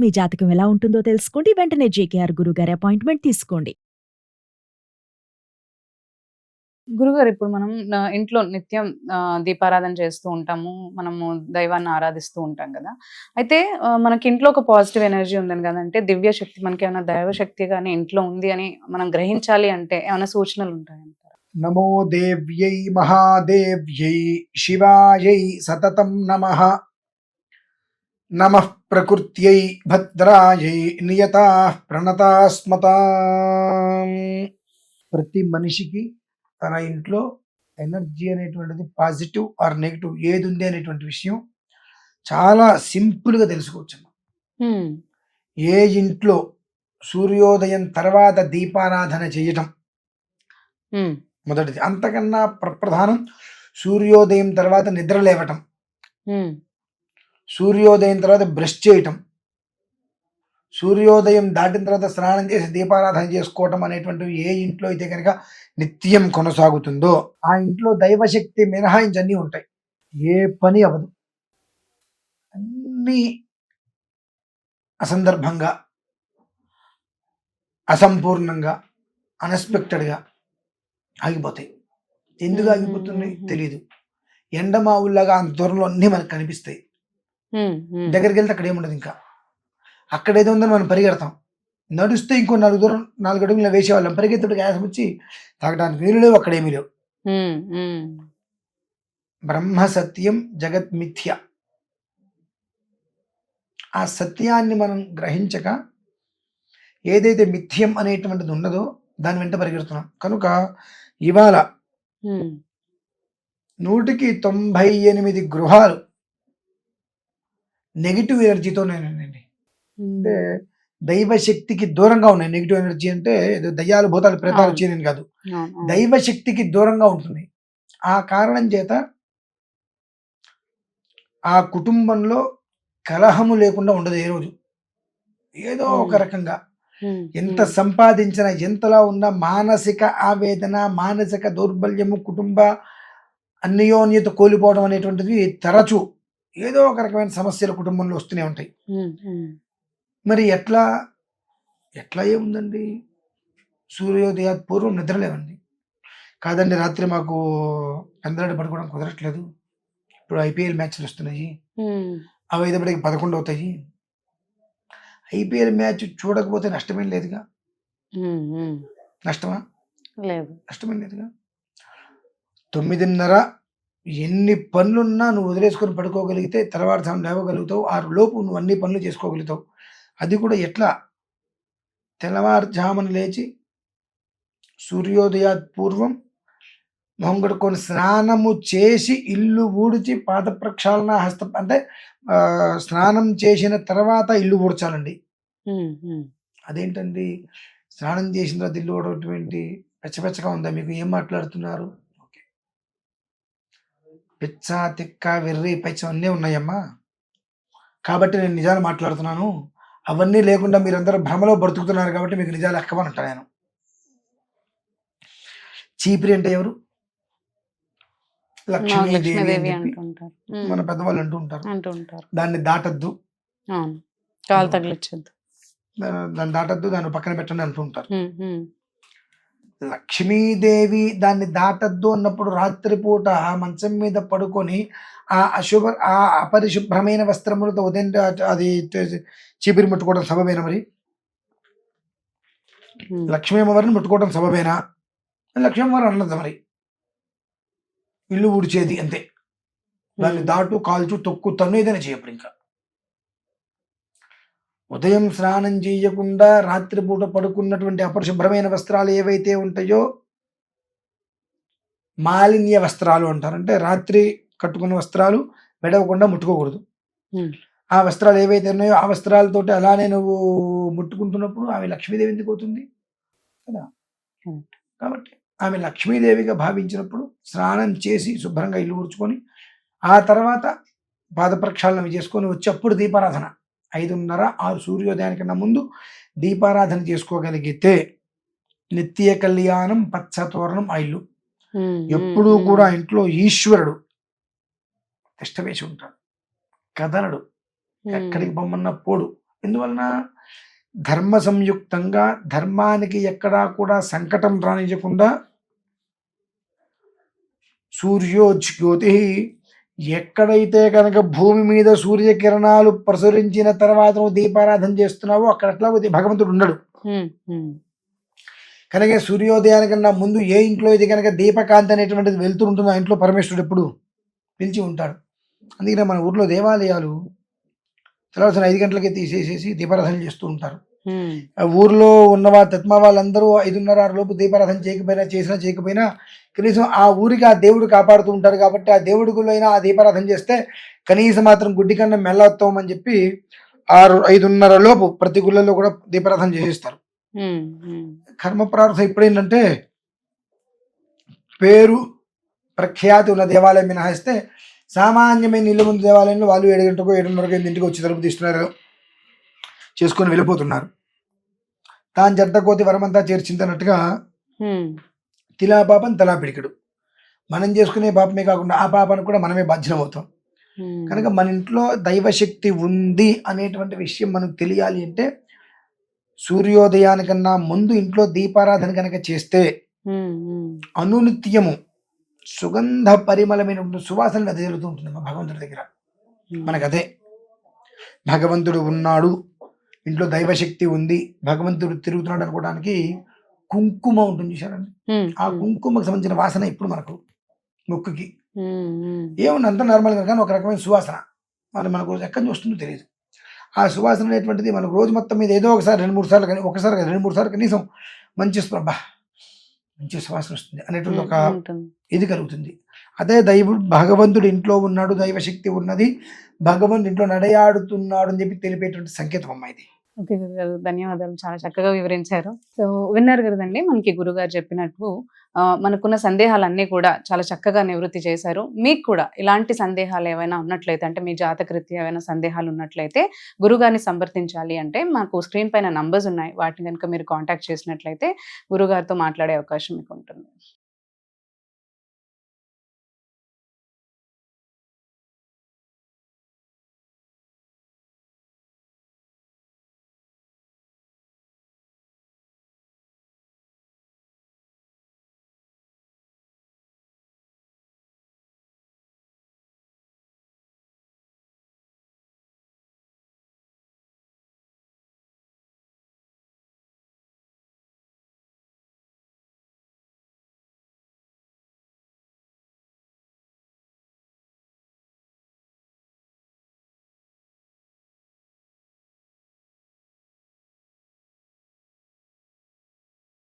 మీ జాతకం ఎలా ఉంటుందో తెలుసుకోండి. వెంటనే జేకేఆర్ గురుగారి అపాయింట్మెంట్ తీసుకోండి. గురుగారు, ఇప్పుడు మనం ఇంట్లో నిత్యం దీపారాధన చేస్తూ ఉంటాము. మనము దైవాన్ని ఆరాధిస్తూ ఉంటాం కదా! అయితే మనకి ఇంట్లో ఒక పాజిటివ్ ఎనర్జీ ఉందని కదంటే, దివ్య శక్తి మనకేమైనా దైవశక్తి గాని ఇంట్లో ఉంది అని మనం గ్రహించాలి అంటే ఏమైనా సూచనలు ఉంటాయంటారా? నమో దేవ్యై మహాదేవ్యై శివాయై సతతం నమః. నమః ప్రకృత్యై భద్రాయై నియతాః ప్రణతాస్మతాం. ప్రతి మనిషికి తన ఇంట్లో ఎనర్జీ అనేటువంటిది పాజిటివ్ ఆర్ నెగిటివ్ ఏది ఉంది అనేటువంటి విషయం చాలా సింపుల్గా తెలుసుకోవచ్చు. ఏ ఇంట్లో సూర్యోదయం తర్వాత దీపారాధన చేయటం మొదటిది. అంతకన్నా ప్రధానం సూర్యోదయం తర్వాత నిద్ర లేవటం, సూర్యోదయం తర్వాత బ్రష్ చేయటం, సూర్యోదయం దాటిన తర్వాత స్నానం చేసి దీపారాధన చేసుకోవటం అనేటువంటివి ఏ ఇంట్లో అయితే కనుక నిత్యం కొనసాగుతుందో ఆ ఇంట్లో దైవశక్తి మినహాయించి అన్నీ ఉంటాయి. ఏ పని అవ్వదు. అన్నీ అసందర్భంగా, అసంపూర్ణంగా, అన్ఎక్స్పెక్టెడ్గా ఆగిపోతాయి. ఎందుకు ఆగిపోతుంది తెలియదు. ఎండమావుల్లాగా అంత దూరంలో అన్నీ మనకు కనిపిస్తాయి. దగ్గరికి వెళ్తే అక్కడ ఏముండదు. ఇంకా అక్కడ ఏదో ఉందని మనం పరిగెడతాం. నడుస్తే ఇంకో 4 అడుగులు వేసేవాళ్ళం. పరిగెత్తుడు గ్యాస్ వచ్చి తాగడానికి వీలు లేవు, అక్కడేమీ లేవు. బ్రహ్మ సత్యం జగత్ మిథ్య. ఆ సత్యాన్ని మనం గ్రహించక ఏదైతే మిథ్యం అనేటువంటిది ఉన్నదో దాని వెంట పరిగెడుతున్నాం. కనుక ఇవాళ 198 గృహాలు నెగిటివ్ ఎనర్జీతో నేనండి. అంటే దైవశక్తికి దూరంగా ఉన్నాయి. నెగిటివ్ ఎనర్జీ అంటే దయ్యాలు భూతాలు ప్రేతాలు వచ్చేది కాదు, దైవశక్తికి దూరంగా ఉంటుంది. ఆ కారణం చేత ఆ కుటుంబంలో కలహము లేకుండా ఉండదు. ఏ రోజు ఏదో ఒక రకంగా ఎంత సంపాదించినా, ఎంతలా ఉన్న మానసిక ఆవేదన, మానసిక దౌర్బల్యము, కుటుంబ అన్యోన్యత కోల్పోవడం అనేటువంటిది తరచూ ఏదో ఒక రకమైన సమస్యలు కుటుంబంలో వస్తూనే ఉంటాయి. మరి ఎట్లా ఏముందండి? సూర్యోదయ పూర్వం నిద్రలేవండి. కాదండి రాత్రి మాకు పెందలాడి పడుకోవడం కుదరట్లేదు, ఇప్పుడు ఐపీఎల్ మ్యాచ్లు వస్తున్నాయి, అవి అయినప్పటికీ 11 అవుతాయి. ఐపీఎల్ మ్యాచ్ చూడకపోతే నష్టమేం లేదుగా. నష్టమా? లేదు, నష్టమేం లేదుగా. 9:30 ఎన్ని పనులున్నా నువ్వు వదిలేసుకొని పడుకోగలిగితే తెల్లవారుజామున లేవగలుగుతావు. 6 లోపు నువ్వు అన్ని పనులు చేసుకోగలుగుతావు. అది కూడా ఎట్లా? తెల్లవారుజామున లేచి సూర్యోదయ పూర్వం మొహం కడుక్కొని స్నానము చేసి ఇల్లు ఊడ్చి పాద ప్రక్షాళన అంటే స్నానం చేసిన తర్వాత ఇల్లు ఊడ్చాలండి. అదేంటండి స్నానం చేసిన తర్వాత ఇల్లు ఊడటం ఏంటి? పెచ్చగా ఉందా మీకు? ఏం మాట్లాడుతున్నారు? ఓకే, పిచ్చ తిక్క వెర్రి పచ్చ అన్నీ ఉన్నాయమ్మా. కాబట్టి నేను నిజాలు మాట్లాడుతున్నాను. అవన్నీ లేకుండా మీరందరూ భ్రమలో బ్రతుకుతున్నారు కాబట్టి మీకు నిజాలు ఎక్కమని అంటా. నేను చీపిరి అంటే ఎవరు? లక్ష్మీదేవి అని చెప్పి మన పెద్దవాళ్ళు అంటూ ఉంటారు. దాన్ని దాటద్దు, కాలు తగిలించద్దు, దాన్ని దాటద్దు, దాన్ని పక్కన పెట్టండి అంటూ ఉంటారు. లక్ష్మీదేవి దాన్ని దాటద్దు అన్నప్పుడు రాత్రిపూట మంచం మీద పడుకొని ఆ అపరిశుభ్రమైన వస్త్రములతో ఉదయం అది చీపిరి ముట్టుకోవడం సబబేనా? మరి లక్ష్మీ అమ్మవారిని ముట్టుకోవడం సబబేనా? లక్ష్మీ అమ్మవారు అన్నది మరి ఇల్లు ఊడ్చేది అంతే. దాన్ని దాటు, కాల్చు, తొక్కు, తన్ను ఏదైనా చేయప్పుడు. ఇంకా ఉదయం స్నానం చేయకుండా రాత్రిపూట పడుకున్నటువంటి అపరిశుభ్రమైన వస్త్రాలు ఏవైతే ఉంటాయో మాలిన్య వస్త్రాలు అంటారు. అంటే రాత్రి కట్టుకున్న వస్త్రాలు వెడవకుండా ముట్టుకోకూడదు. ఆ వస్త్రాలు ఏవైతే ఉన్నాయో ఆ వస్త్రాలతోటి అలానే నువ్వు ముట్టుకుంటున్నప్పుడు ఆమె లక్ష్మీదేవి ఎందుకు అవుతుంది కదా. కాబట్టి ఆమె లక్ష్మీదేవిగా భావించినప్పుడు స్నానం చేసి శుభ్రంగా ఇల్లు ఊడ్చుకొని ఆ తర్వాత పాద ప్రక్షాళన చేసుకొని వచ్చి అప్పుడు దీపారాధన 5:30, 6 సూర్యోదయానికన్నా ముందు దీపారాధన చేసుకోగలిగితే నిత్య కళ్యాణం పచ్చతోరణం ఆ ఇల్లు. ఎప్పుడూ కూడా ఇంట్లో ఈశ్వరుడు తిష్ట వేసి ఉంటాడు, కదలడు, ఎక్కడికి పొమ్మన్నా పోడు. ఎందువలన ధర్మ సంయుక్తంగా ధర్మానికి ఎక్కడా కూడా సంకటం రానియకుండా సూర్యోజ్యోతి, ఎక్కడైతే కనుక భూమి మీద సూర్యకిరణాలు ప్రసరించిన తర్వాత నువ్వు దీపారాధన చేస్తున్నావో అక్కడ అట్లా భగవంతుడు ఉండడు. కనుక సూర్యోదయానికన్నా ముందు ఏ ఇంట్లో ఇది కనుక దీపకాంతి అనేటువంటిది వెళ్తూ ఉంటుందో ఆ ఇంట్లో పరమేశ్వరుడు ఎప్పుడు పిలిచి ఉంటాడు. అందుకనే మన ఊర్లో దేవాలయాలు తెల్లవారుజామున 5 గంటలకే తీసేసేసి దీపారాధన చేస్తూ ఉంటారు. ఊర్లో ఉన్న తత్మా వాళ్ళందరూ 5:30-6 లోపు దీపారాధన చేయకపోయినా కనీసం ఆ ఊరికి ఆ దేవుడు కాపాడుతూ ఉంటారు కాబట్టి ఆ దేవుడి గుళ్ళో అయినా ఆ దీపారాధన చేస్తే కనీసం మాత్రం గుడ్డి కన్నా మెల్లవుతామని చెప్పి 5:30 లోపు ప్రతి గుళ్ళలో కూడా దీపారాధన చేసేస్తారు. కర్మ ప్రార్థన ఇప్పుడేంటంటే పేరు ప్రఖ్యాతి ఉన్న దేవాలయం మినహాయిస్తే సామాన్యమైన ఇల్లు ముందు దేవాలయంలో వాళ్ళు 7 గంటలకు 7:30 ఇంటికి వచ్చి తలుపు తీస్తున్నారు, చేసుకొని వెళ్ళిపోతున్నారు. తాను జంట కోతి వరమంతా చేర్చిందన్నట్టుగా తిలా పాపం తలా పిడికడు. మనం చేసుకునే పాపమే కాకుండా ఆ పాపానికి కూడా మనమే బాధ్యం అవుతాం. కనుక మన ఇంట్లో దైవశక్తి ఉంది అనేటువంటి విషయం మనకు తెలియాలి అంటే సూర్యోదయానికన్నా ముందు ఇంట్లో దీపారాధన కనుక చేస్తే అనునిత్యము సుగంధ పరిమళమైనటువంటి సువాసన వెదజల్లుతూ ఉంటుంది మా భగవంతుడి దగ్గర. మనకదే భగవంతుడు ఉన్నాడు, ఇంట్లో దైవశక్తి ఉంది, భగవంతుడు తిరుగుతున్నాడు అనుకోవడానికి కుంకుమ ఉంటుంది చూసారండి. ఆ కుంకుమకు సంబంధించిన వాసన ఇప్పుడు మనకు ముక్కుకి ఏముంది అంత నార్మల్గా, కానీ ఒక రకమైన సువాసన మరి మనకు ఎక్కడి నుంచి వస్తుందో తెలియదు. ఆ సువాసన అనేటువంటిది మనకు రోజు మొత్తం మీద ఏదో ఒకసారి 2-3 సార్లు కానీ ఒకసారి 2-3 సార్లు కనీసం మంచి సువాసన వస్తుంది అనేటువంటి ఒక ఇది కలుగుతుంది. అదే భగవంతుడు ఇంట్లో ఉన్నాడు, దైవశక్తి ఉన్నది, భగవంతుడు ఇంట్లో నడయాడుతున్నాడు అని చెప్పి తెలిపేటువంటి సంకేతం అమ్మ ఇది. ఓకే గురుగారు, ధన్యవాదాలు, చాలా చక్కగా వివరించారు. సో విన్నారు కదండి, మనకి గురుగారు చెప్పినట్టు మనకున్న సందేహాలన్నీ కూడా చాలా చక్కగా నివృత్తి చేశారు. మీకు కూడా ఇలాంటి సందేహాలు ఏమైనా ఉన్నట్లయితే, అంటే మీ జాతకరీత్యా ఏమైనా సందేహాలు ఉన్నట్లయితే గురుగారిని సంప్రదించాలి అంటే మాకు స్క్రీన్ పైన నంబర్స్ ఉన్నాయి, వాటిని కనుక మీరు కాంటాక్ట్ చేసినట్లయితే గురుగారితో మాట్లాడే అవకాశం మీకు ఉంటుంది.